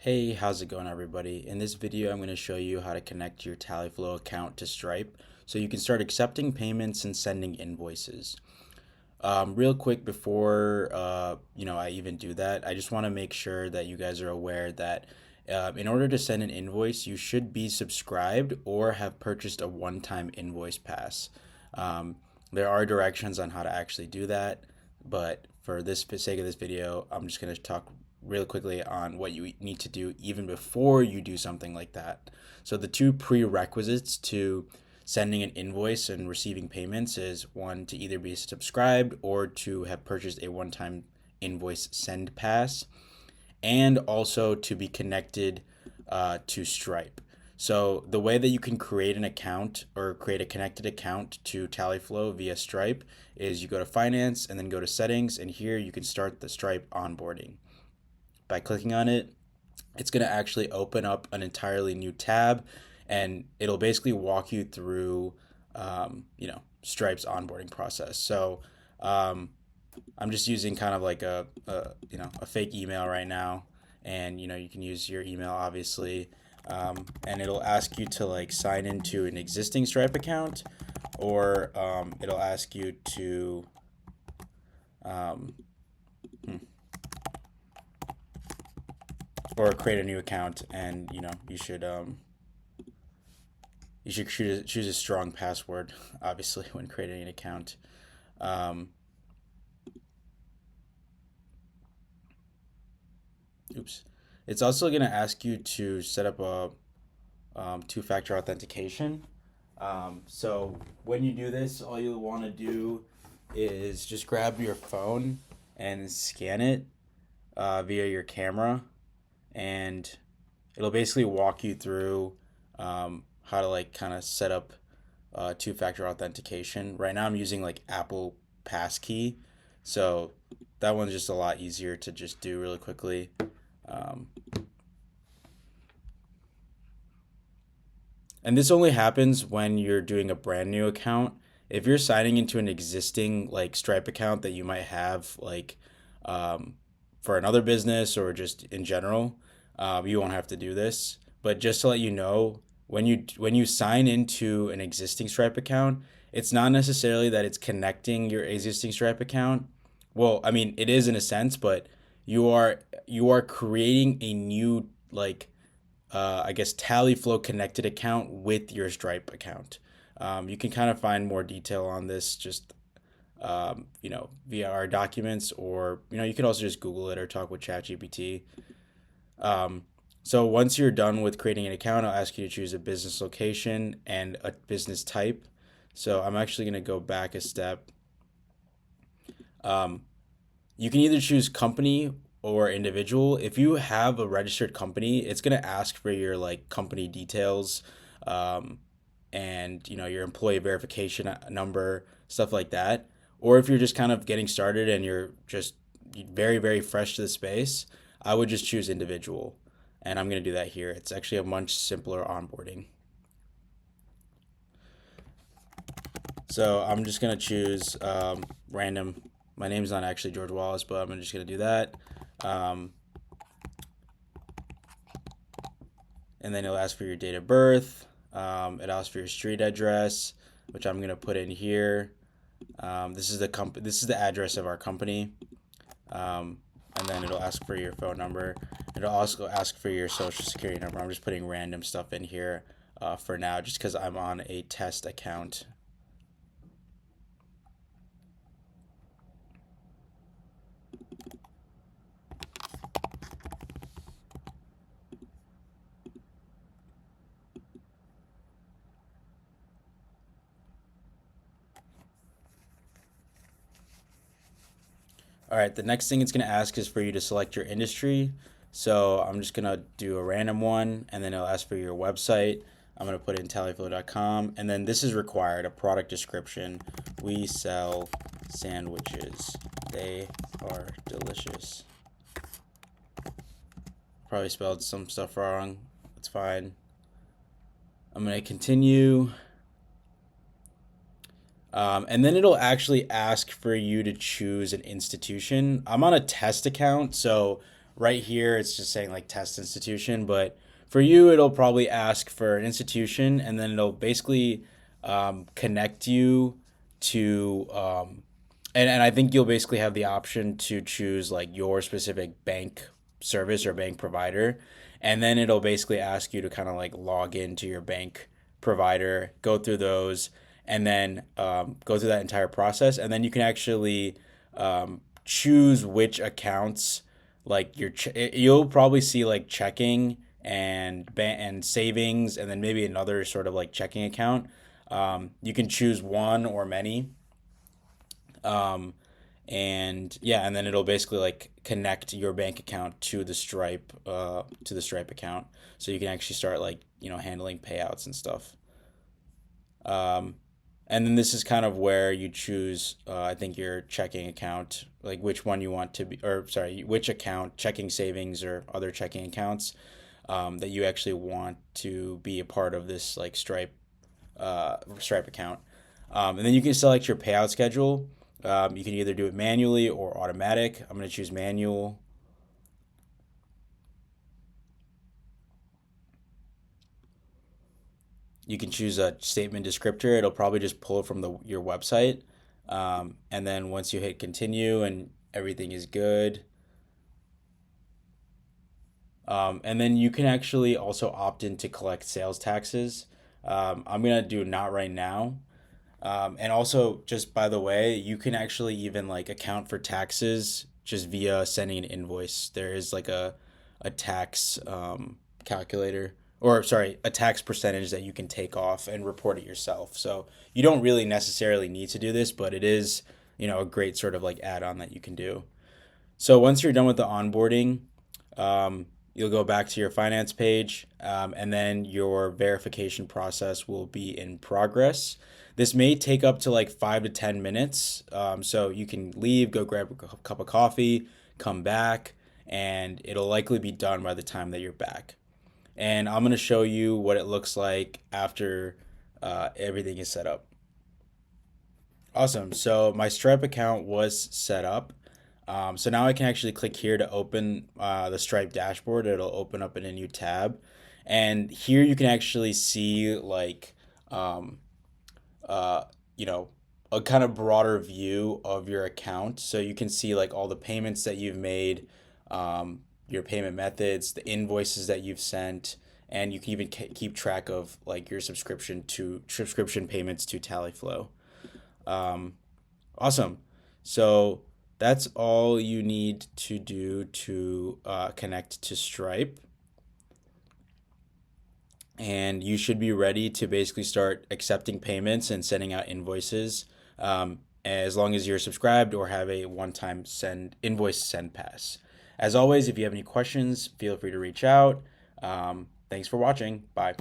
Hey, how's it going, everybody? In this video, I'm going to show you how to connect your Tallyflow account to Stripe so you can start accepting payments and sending invoices. Real quick before I even do that, I just want to make sure that you guys are aware that in order to send an invoice, you should be subscribed or have purchased a one-time invoice pass. Um, there are directions on how to actually do that, but for this sake of this video, I'm just going to talk real quickly on what you need to do even before you do something like that. So the two prerequisites to sending an invoice and receiving payments is one, to either be subscribed or to have purchased a one-time invoice send pass, and also to be connected to Stripe. So the way that you can create an account or create a connected account to Tallyflow via Stripe is you go to Finance and then go to Settings, and here you can start the Stripe onboarding. By clicking on it, it's going to actually open up an entirely new tab, and it'll basically walk you through, Stripe's onboarding process. So um, I'm just using kind of like a fake email right now, and you can use your email obviously, and it'll ask you to like sign into an existing Stripe account, or it'll ask you to um, or create a new account, and you should choose a strong password, obviously, when creating an account. Um, oops. It's also going to ask you to set up a two-factor authentication. So when you do this, all you'll want to do is just grab your phone and scan it via your camera, and it'll basically walk you through how to like kind of set up two-factor authentication. Right now, I'm using like Apple Passkey, so that one's just a lot easier to just do really quickly. Um, and this only happens when you're doing a brand new account. If you're signing into an existing like Stripe account that you might have like um, for another business or just in general, you won't have to do this. But just to let you know, when you sign into an existing Stripe account, it's not necessarily that it's connecting your existing Stripe account. Well, I mean, it is in a sense, but you are creating a new like I guess Tallyflow connected account with your Stripe account. You can kind of find more detail on this just via our documents, or you can also just Google it or talk with ChatGPT. Um, so once you're done with creating an account, I'll ask you to choose a business location and a business type. So I'm actually going to go back a step. Um, you can either choose company or individual. If you have a registered company, it's going to ask for your like company details, um, and your employee verification number, stuff like that. Or if you're just kind of getting started and you're just very very fresh to the space, I would just choose individual, and I'm going to do that here. It's actually a much simpler onboarding. So I'm just going to choose random. My name's not actually George Wallace, but I'm just going to do that. Um, and then it'll ask for your date of birth. It asks for your street address, which I'm gonna put in here. This is the address of our company. Um, and then it'll ask for your phone number. It'll also ask for your social security number. I'm just putting random stuff in here for now, just because I'm on a test account. All right, the next thing it's going to ask is for you to select your industry. So I'm just going to do a random one, and then it'll ask for your website. I'm going to put in tallyflow.com, and then this is required, a product description. We sell sandwiches. They are delicious. Probably spelled some stuff wrong. It's fine. I'm going to continue. And then it'll actually ask for you to choose an institution. I'm on a test account, so right here it's just saying like test institution, but for you it'll probably ask for an institution, and then it'll basically connect you to and I think you'll basically have the option to choose like your specific bank service or bank provider, and then it'll basically ask you to kind of like log into your bank provider, go through those, and then go through that entire process, and then you can actually choose which accounts, like you'll probably see like checking and savings, and then maybe another sort of like checking account. You can choose one or many, um, and yeah, and then it'll basically like connect your bank account to the Stripe account, so you can actually start like handling payouts and stuff. Um, and then this is kind of where you choose, I think, your checking account, like which one you want to be, or sorry, which account, checking, savings, or other checking accounts that you actually want to be a part of this like Stripe account. And then you can select your payout schedule. You can either do it manually or automatic. I'm going to choose manual. You can choose a statement descriptor. It'll probably just pull it from your website. And then once you hit continue and everything is good, and then you can actually also opt in to collect sales taxes. I'm gonna do not right now. And also, just by the way, you can actually even like account for taxes just via sending an invoice. There is like a tax calculator, or sorry, a tax percentage that you can take off and report it yourself. So you don't really necessarily need to do this, but it is, a great sort of like add-on that you can do. So once you're done with the onboarding, you'll go back to your finance page, and then your verification process will be in progress. This may take up to like 5 to 10 minutes. So you can leave, go grab a cup of coffee, come back, and it'll likely be done by the time that you're back. And I'm going to show you what it looks like after everything is set up. Awesome. So my Stripe account was set up. So now I can actually click here to open the Stripe dashboard. It'll open up in a new tab. And here you can actually see like, um, uh, you know, a kind of broader view of your account. So you can see like all the payments that you've made, your payment methods, the invoices that you've sent, and you can even keep track of like your subscription payments to Tallyflow. Um, awesome. So that's all you need to do to connect to Stripe. And you should be ready to basically start accepting payments and sending out invoices, as long as you're subscribed or have a one-time send pass. As always, if you have any questions, feel free to reach out. Thanks for watching. Bye.